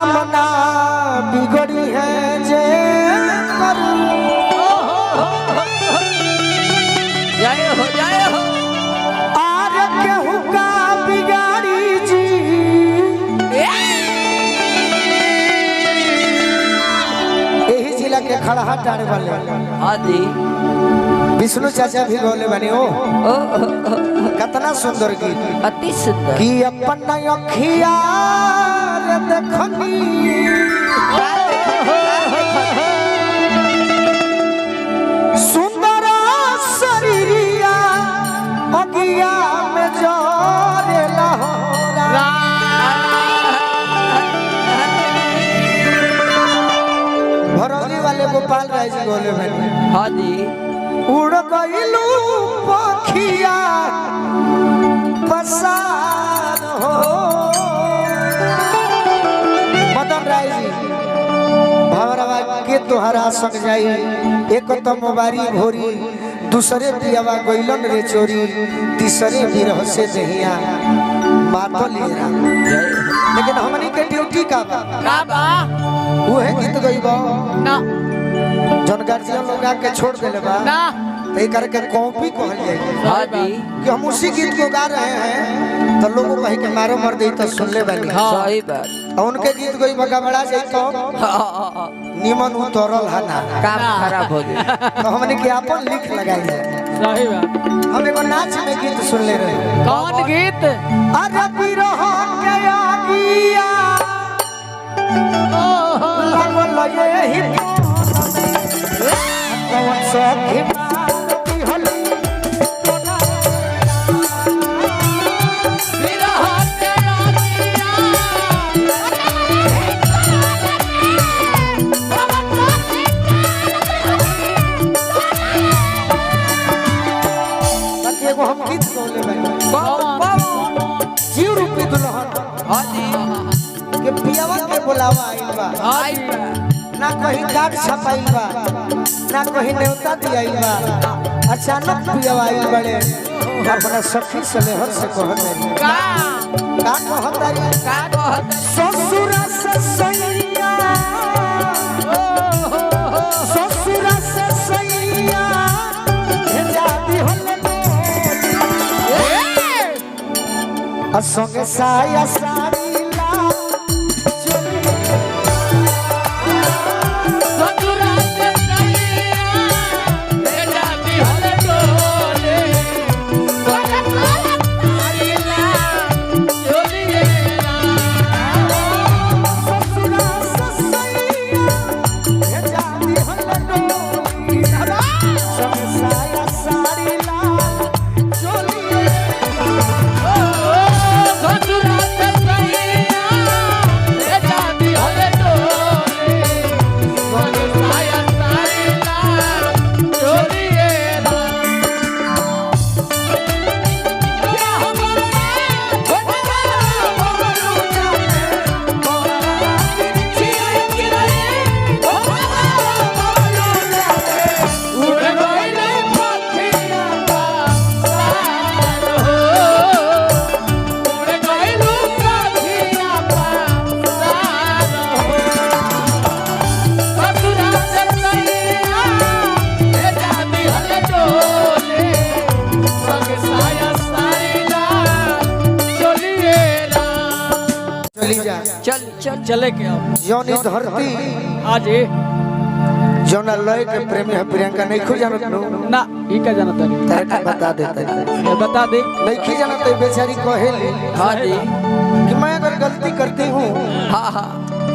मना बिगड़ी है जे जाए हो आर केहू का बिगाड़ी जी यही जिला के खड़हा टाड़े वाले आदि विष्णु चाचा भी गौले बनी हो कितना सुंदर गीत अति सुंदर कि अपन अखिया देखनी सुंदर शरीरिया अगिया में जोरे लहरा भरौली वाले गोपाल राय जी बोले मैंने आदि उड़ गईलू पखिया पसार हो मदन राय जी भवरवा के तोहरा संग जाई एक तो मोबारी भोरी दूसरे पियावा गईलन रे चोरी तीसरे बिरह से दहिया मातो लेरा लेकिन हमनी के ड्यूटी का बा उहे गीत गईबो ना जन गार्जियन लोग आके छोड़ देले बा ना तो करके कॉपी कहल जाए आदि कि हम उसी गीत को गा रहे हैं तो लोगों कहे कि मारो मर दे तो सुन ले बनी सही बात और उनके गीत कोई बड़ा जाए तो निमन उतरल है ना काम खराब हो गया तो हमने के अपन लिख लगाई है सही बात हम एगो नाच में गीत सुन ले रहे हैं कौन गीत अरे बिरह के आगिया लगल लगे ही कौन सखी मारती हली एगो हम गीत गौले बानी जीव रूपी दुल्हन के पियावा के बुलावा आइल बा ना कहीं कार्ड छपाइल बा ना कहीं न्योता दियाइल बा अचानक पियावा आइल बड़े अपना सखी सलेहर से कहत का कहत ससुर से सैया ससुर से सैया जाती होले संगे साया साड़ी ला चल चल चले के अब जौनी धरती आज जौना लय के प्रेमी है प्रियंका नहीं खो जानत नो ना ई का जानता नहीं तारे का बता देता है बता दे नहीं खी जानत है बेचारी कहेली हाँ जी कि मैं अगर गलती करती हूँ हाँ हाँ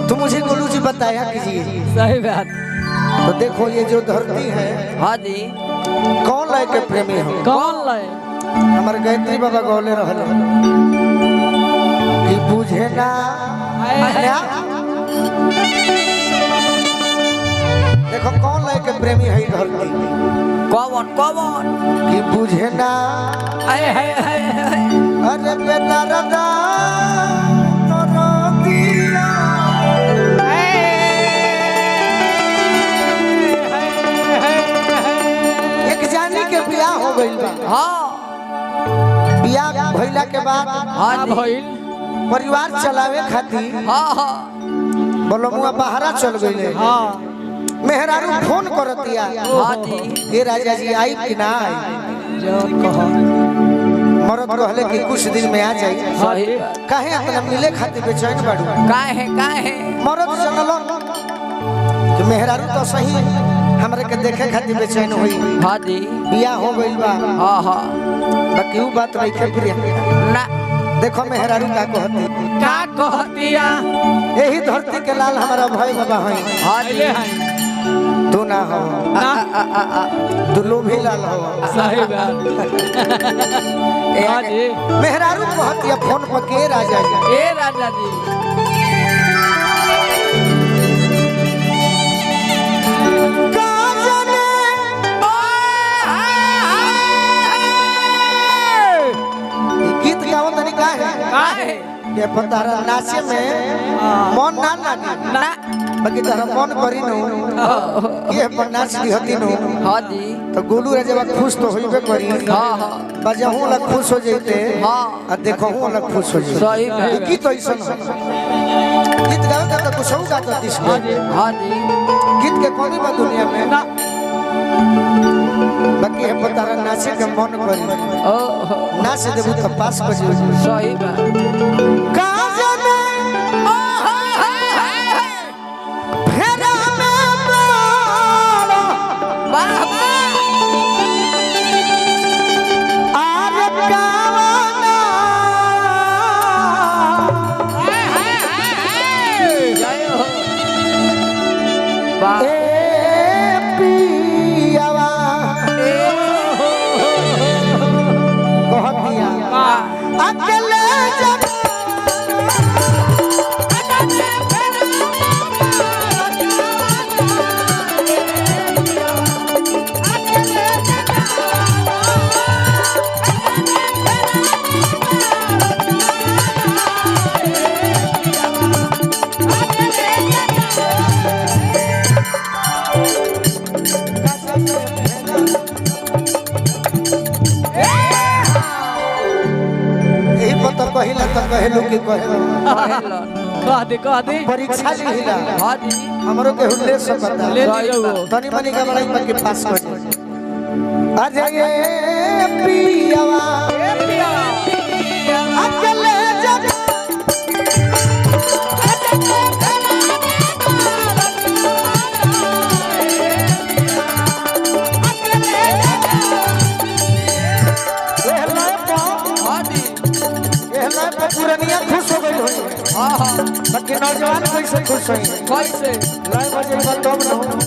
तो मुझे गोलू जी बताया कीजिए सही बात तो देखो ये जो धरती है हाँ जी कौन लय के प्रेमी है कौन लाए हमारे गायत्री बाबा गौले रहल कि बुझे ना देखो कौन लय के प्रेमी है धरती कौन कौन कि बुझे ना अरे बेदर्दा तोरो दिया एक जानी के बियाह हो गइल बा हाँ बियाह भइला के बाद हाँ भइल परिवार चलावे खातिर हाँ हाँ बोलो मुआ बाहरा चल गईले हाँ मेहरारू फोन करतिया हाँ जी ये राजा जी आई कि ना आई जौन कहो मरद कहले कि कुछ दिन में आ जाई सही काहे अपना मिले खातिर बेचैन बाड़ू काहे मरद जनलन कि मेहरारू तो सही हमरे के देखे खातिर बेचैन होई हाँ जी बियाह हो गइल बा हाँ हाँ बाकी ऊ बात नहीं के प्रिय ना देखो मेहरारू का कहती का कहतिया यही धरती के लाल हमारा भाई बाबा है हाँ जी तू ना हो तू लोभी लाल हो सही बात हाँ जी मेहरारू कहती है फोन पर के राजा जी ए राजा जी गीत गाओ तनी का है काहे ये पतारा नाचे में मन ना लागे ना बाकी तारा मन करी नु ये पर नाच दी होती नु हाँ जी तो गोलू राजा खुश तो होइबे करी हाँ हाँ बजाहू ला खुश हो जइते हाँ आ देखहू ला खुश हो जइते सही बात गीत तो ऐसा गीत गाओ तो कुछ हो गाता दिस हाँ जी हाँ जी गीत के कमी बा दुनिया में ना बाकी है पतारा नाचे के मन करी ओ नाच देबू तो पास कर जइबू सही बात का जाने फेरा में बाड़ा वाह वाह आर कावना जय हो वाह ए पियावा कहतिया वाह अकेले जब यही पता कहिला तो कहलू कि कहलू कह दे परीक्षा लिहिला हाँ जी हमरो के हुल्ले सकता ले लीजिए तनी मनी का बड़ाई पर के पास कर अरे ये पियावा अकेले जब हाँ जी एहला पे पुरनिया खुश हो गई होई हाँ हाँ बाकी नौजवान कैसे खुश होई कैसे लाइ बजे बा तब ना